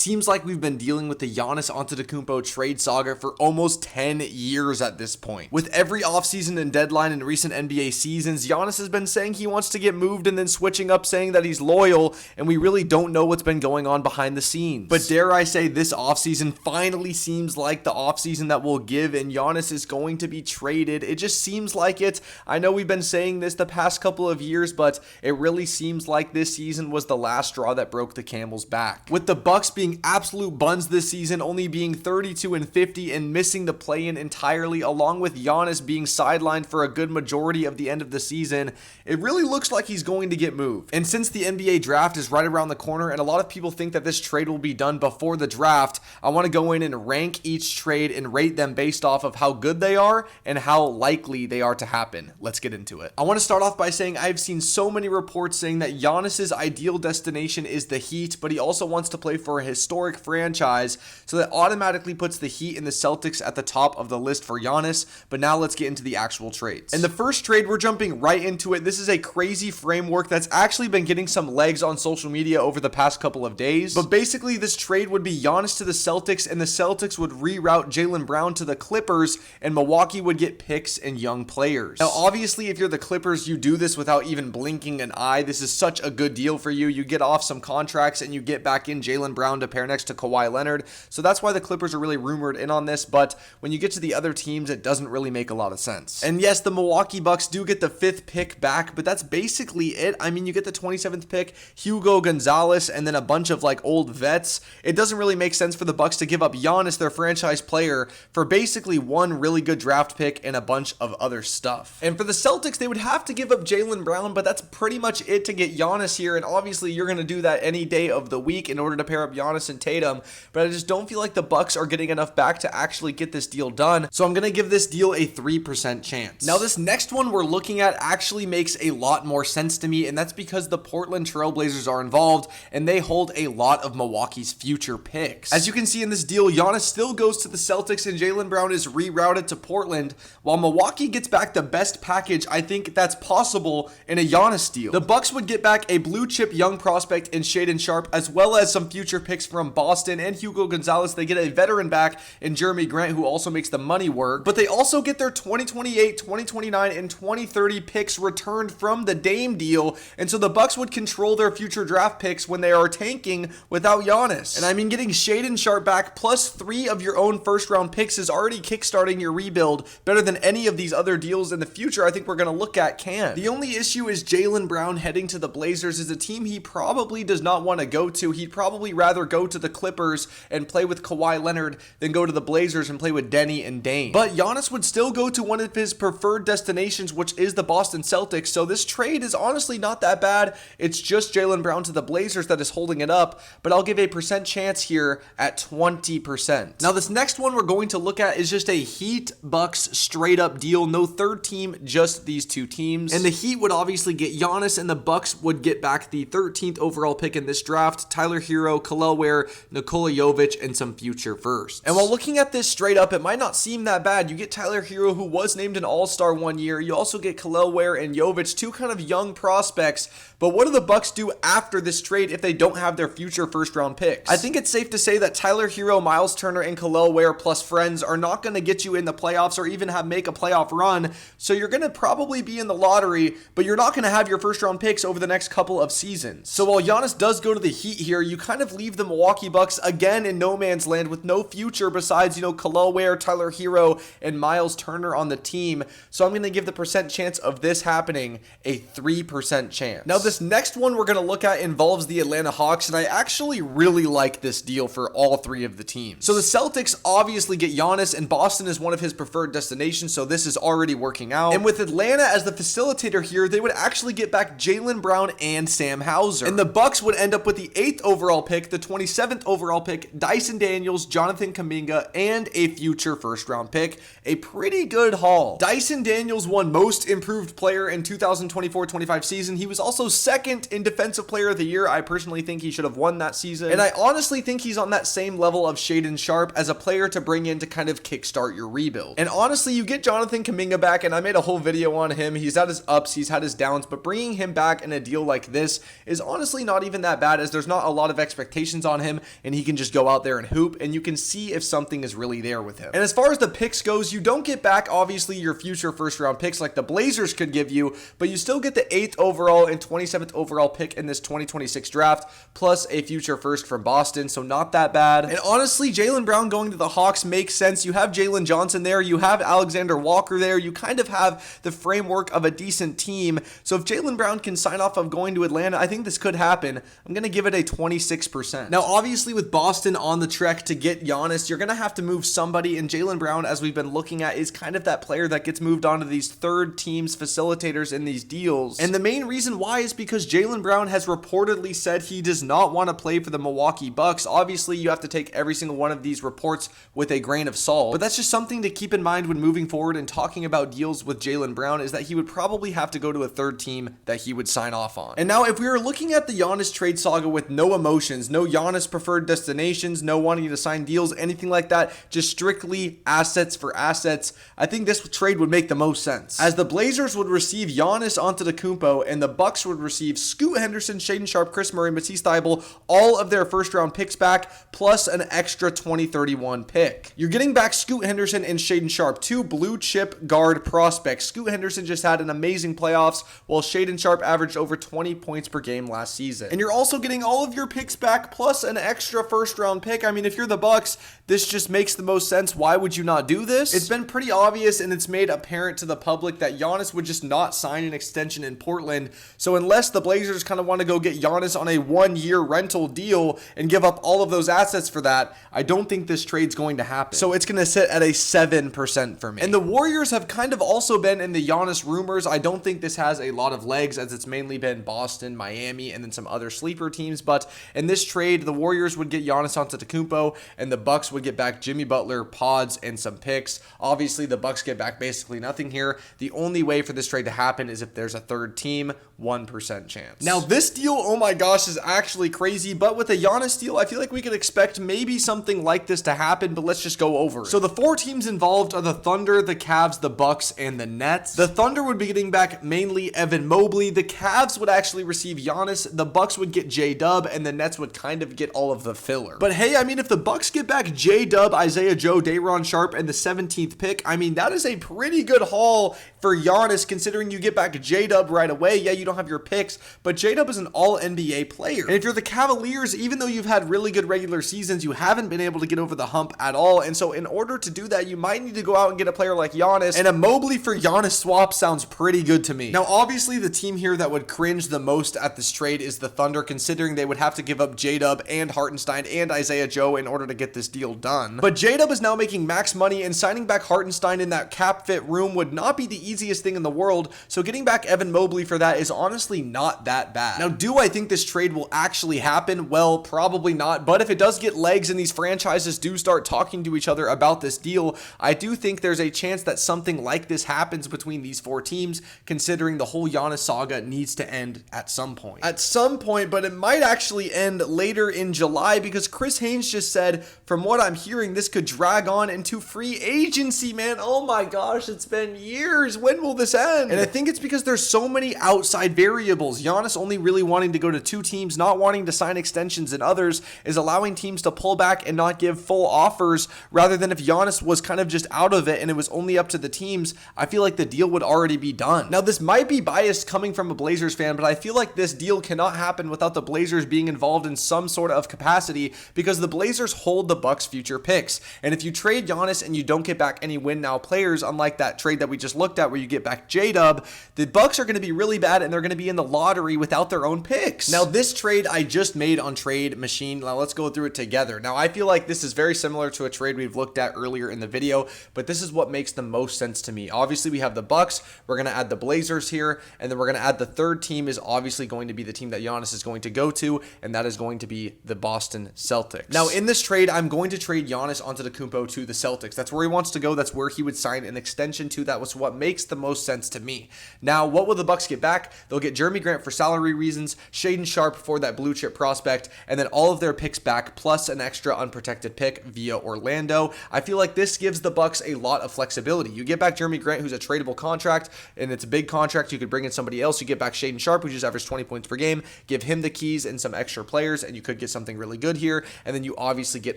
seems like we've been dealing with the Giannis Antetokounmpo trade saga for almost 10 years at this point. With every offseason and deadline in recent NBA seasons, Giannis has been saying he wants to get moved and then switching up saying that he's loyal, and we really don't know what's been going on behind the scenes. But dare I say, this offseason finally seems like the offseason that will give, and Giannis is going to be traded. It just seems like it. I know we've been saying this the past couple of years, but it really seems like this season was the last straw that broke the camel's back. With the Bucks being absolute buns this season, only being 32-50 and missing the play-in entirely, along with Giannis being sidelined for a good majority of the end of the season, it really looks like he's going to get moved. And since the NBA draft is right around the corner, and a lot of people think that this trade will be done before the draft, I want to go in and rank each trade and rate them based off of how good they are and how likely they are to happen. Let's get into it. I want to start off by saying I've seen so many reports saying that Giannis's ideal destination is the Heat, but he also wants to play for a historic franchise, so that automatically puts the Heat and the Celtics at the top of the list for Giannis. But now let's get into the actual trades. And the first trade, we're jumping right into it. This is a crazy framework that's actually been getting some legs on social media over the past couple of days. But basically, this trade would be Giannis to the Celtics, and the Celtics would reroute Jaylen Brown to the Clippers, and Milwaukee would get picks and young players. Now, obviously, if you're the Clippers, you do this without even blinking an eye. This is such a good deal for you. You get off some contracts, and you get back in Jaylen Brown to pair next to Kawhi Leonard. So that's why the Clippers are really rumored in on this. But when you get to the other teams, it doesn't really make a lot of sense. And yes, the Milwaukee Bucks do get the 5th pick back, but that's basically it. I mean, you get the 27th pick, Hugo Gonzalez, and then a bunch of like old vets. It doesn't really make sense for the Bucks to give up Giannis, their franchise player, for basically one really good draft pick and a bunch of other stuff. And for the Celtics, they would have to give up Jaylen Brown, but that's pretty much it to get Giannis here. And obviously, you're going to do that any day of the week in order to pair up Giannis and Tatum. But I just don't feel like the Bucks are getting enough back to actually get this deal done. So I'm going to give this deal a 3% chance. Now, this next one we're looking at actually makes a lot more sense to me, and that's because the Portland Trail Blazers are involved, and they hold a lot of Milwaukee's future picks. As you can see in this deal, Giannis still goes to the Celtics, and Jaylen Brown is rerouted to Portland, while Milwaukee gets back the best package I think that's possible in a Giannis deal. The Bucks would get back a blue chip young prospect in Shaedon Sharpe, as well as some future picks from Boston and Hugo Gonzalez. They get a veteran back in Jeremy Grant, who also makes the money work, but they also get their 2028, 2029, and 2030 picks returned from the Dame deal, and so the Bucks would control their future draft picks when they are tanking without Giannis. And I mean, getting Shaedon Sharpe back plus 3 of your own first round picks is already kickstarting your rebuild better than any of these other deals in the future I think we're going to look at can. The only issue is Jaylen Brown heading to the Blazers is a team he probably does not want to go to. He'd probably rather go to the Clippers and play with Kawhi Leonard than go to the Blazers and play with Denny and Dame. But Giannis would still go to one of his preferred destinations, which is the Boston Celtics. So this trade is honestly not that bad. It's just Jaylen Brown to the Blazers that is holding it up, but I'll give a percent chance here at 20%. Now, this next one we're going to look at is just a Heat Bucks straight up deal. No third team, just these two teams. And the Heat would obviously get Giannis, and the Bucks would get back the 13th overall pick in this draft, Tyler Hero, Kel'el Ware, Nikola Jovic, and some future firsts. And while looking at this straight up, it might not seem that bad. You get Tyler Hero, who was named an all-star one year. You also get Kel'el Ware and Jovic, two kind of young prospects. But what do the Bucks do after this trade if they don't have their future first-round picks? I think it's safe to say that Tyler Hero, Miles Turner, and Kel'el Ware plus friends are not going to get you in the playoffs or even make a playoff run. So you're going to probably be in the lottery, but you're not going to have your first-round picks over the next couple of seasons. So while Giannis does go to the Heat here, you kind of leave the Milwaukee Bucks again in no man's land with no future besides, Kel'el Ware, Tyler Hero, and Miles Turner on the team. So I'm going to give the percent chance of this happening a 3% chance. Now, this next one we're going to look at involves the Atlanta Hawks, and I actually really like this deal for all three of the teams. So the Celtics obviously get Giannis, and Boston is one of his preferred destinations, so this is already working out. And with Atlanta as the facilitator here, they would actually get back Jaylen Brown and Sam Hauser. And the Bucks would end up with the 8th overall pick, the 27th overall pick, Dyson Daniels, Jonathan Kuminga, and a future first-round pick. A pretty good haul. Dyson Daniels won Most Improved Player in 2024-25 season. He was also second in Defensive Player of the Year. I personally think he should have won that season. And I honestly think he's on that same level of Shaedon Sharpe as a player to bring in to kind of kickstart your rebuild. And honestly, you get Jonathan Kuminga back, and I made a whole video on him. He's had his ups, he's had his downs, but bringing him back in a deal like this is honestly not even that bad, as there's not a lot of expectations expectations on him, and he can just go out there and hoop, and you can see if something is really there with him. And as far as the picks goes, you don't get back, obviously, your future first-round picks like the Blazers could give you, but you still get the 8th overall and 27th overall pick in this 2026 draft, plus a future first from Boston, so not that bad. And honestly, Jaylen Brown going to the Hawks makes sense. You have Jalen Johnson there, you have Alexander Walker there, you kind of have the framework of a decent team, so if Jaylen Brown can sign off of going to Atlanta, I think this could happen. I'm going to give it a 26%. Now, obviously, with Boston on the trek to get Giannis, you're going to have to move somebody, and Jaylen Brown, as we've been looking at, is kind of that player that gets moved on to these third teams facilitators in these deals. And the main reason why is because Jaylen Brown has reportedly said he does not want to play for the Milwaukee Bucks. Obviously, you have to take every single one of these reports with a grain of salt, but that's just something to keep in mind when moving forward and talking about deals with Jaylen Brown, is that he would probably have to go to a third team that he would sign off on. And now, if we were looking at the Giannis trade saga with no emotions, no Giannis preferred destinations, no wanting to sign deals, anything like that, just strictly assets for assets, I think this trade would make the most sense, as the Blazers would receive Giannis Antetokounmpo and the Bucks would receive Scoot Henderson, Shaedon Sharpe, Chris Murray, Matisse Thybulle, all of their first round picks back, plus an extra 2031 pick. You're getting back Scoot Henderson and Shaedon Sharpe, two blue chip guard prospects. Scoot Henderson just had an amazing playoffs, while Shaedon Sharpe averaged over 20 points per game last season. And you're also getting all of your picks back, plus an extra first round pick. I mean, if you're the Bucks, this just makes the most sense. Why would you not do this? It's been pretty obvious, and it's made apparent to the public that Giannis would just not sign an extension in Portland. So unless the Blazers kind of want to go get Giannis on a 1-year rental deal and give up all of those assets for that, I don't think this trade's going to happen. So it's going to sit at a 7% for me. And the Warriors have kind of also been in the Giannis rumors. I don't think this has a lot of legs, as it's mainly been Boston, Miami, and then some other sleeper teams. But in this trade, the Warriors would get Giannis Antetokounmpo, and the Bucks would get back Jimmy Butler, Pods, and some picks. Obviously, the Bucks get back basically nothing here. The only way for this trade to happen is if there's a third team, 1% chance. Now, this deal, oh my gosh, is actually crazy. But with a Giannis deal, I feel like we could expect maybe something like this to happen, but let's just go over it. So the 4 teams involved are the Thunder, the Cavs, the Bucks, and the Nets. The Thunder would be getting back mainly Evan Mobley. The Cavs would actually receive Giannis. The Bucks would get J-Dub, and the Nets would kind of get all of the filler. But hey, I mean, if the Bucks get back J-Dub, Isaiah Joe, Day'Ron Sharpe, and the 17th pick, I mean, that is a pretty good haul for Giannis, considering you get back J-Dub right away. Yeah, you don't have your picks, but J-Dub is an all-NBA player. And if you're the Cavaliers, even though you've had really good regular seasons, you haven't been able to get over the hump at all. And so in order to do that, you might need to go out and get a player like Giannis, and a Mobley for Giannis swap sounds pretty good to me. Now, obviously, the team here that would cringe the most at this trade is the Thunder, considering they would have to give up J-Dub and Hartenstein and Isaiah Joe in order to get this deal done. But J-Dub is now making max money, and signing back Hartenstein in that cap fit room would not be the easiest thing in the world, so getting back Evan Mobley for that is honestly not that bad. Now, do I think this trade will actually happen? Well, probably not, but if it does get legs and these franchises do start talking to each other about this deal, I do think there's a chance that something like this happens between these 4 teams, considering the whole Giannis saga needs to end at some point. But it might actually end later in July, because Chris Haynes just said, from what I'm hearing, this could drag on into free agency, man. Oh my gosh, it's been years. When will this end? And I think it's because there's so many outside variables. Giannis only really wanting to go to 2 teams, not wanting to sign extensions in others, is allowing teams to pull back and not give full offers, rather than if Giannis was kind of just out of it and it was only up to the teams, I feel like the deal would already be done. Now, this might be biased coming from a Blazers fan, but I feel like this deal cannot happen without the Blazers being involved in some sort of capacity, because the Blazers hold the Bucks' future picks. And if you trade Giannis and you don't get back any win now players, unlike that trade that we just looked at where you get back J-Dub, the Bucks are going to be really bad, and they're going to be in the lottery without their own picks. Now, this trade I just made on Trade Machine. Now, let's go through it together. Now, I feel like this is very similar to a trade we've looked at earlier in the video, but this is what makes the most sense to me. Obviously, we have the Bucks. We're going to add the Blazers here, and then we're going to add the third team is obviously going to be the team that Giannis is going to go to, and that is going to be the Boston-Celtics. Now, in this trade, I'm going to trade Giannis Antetokounmpo to the Celtics. That's where he wants to go. That's where he would sign an extension to. That was what makes the most sense to me. Now, what will the Bucks get back? They'll get Jeremy Grant for salary reasons, Shaedon Sharpe for that blue chip prospect, and then all of their picks back, plus an extra unprotected pick via Orlando. I feel like this gives the Bucks a lot of flexibility. You get back Jeremy Grant, who's a tradable contract, and it's a big contract. You could bring in somebody else. You get back Shaedon Sharpe, who just averaged 20 points per game, give him the keys and some extra players, and you could could get something really good here. And then you obviously get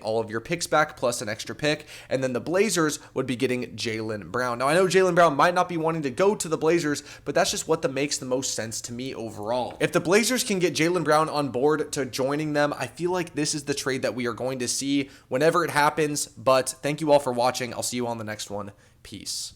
all of your picks back plus an extra pick. And then the Blazers would be getting Jaylen Brown. Now, I know Jaylen Brown might not be wanting to go to the Blazers, but that's just what makes the most sense to me overall. If the Blazers can get Jaylen Brown on board to joining them, I feel like this is the trade that we are going to see whenever it happens. But thank you all for watching. I'll see you on the next one. Peace.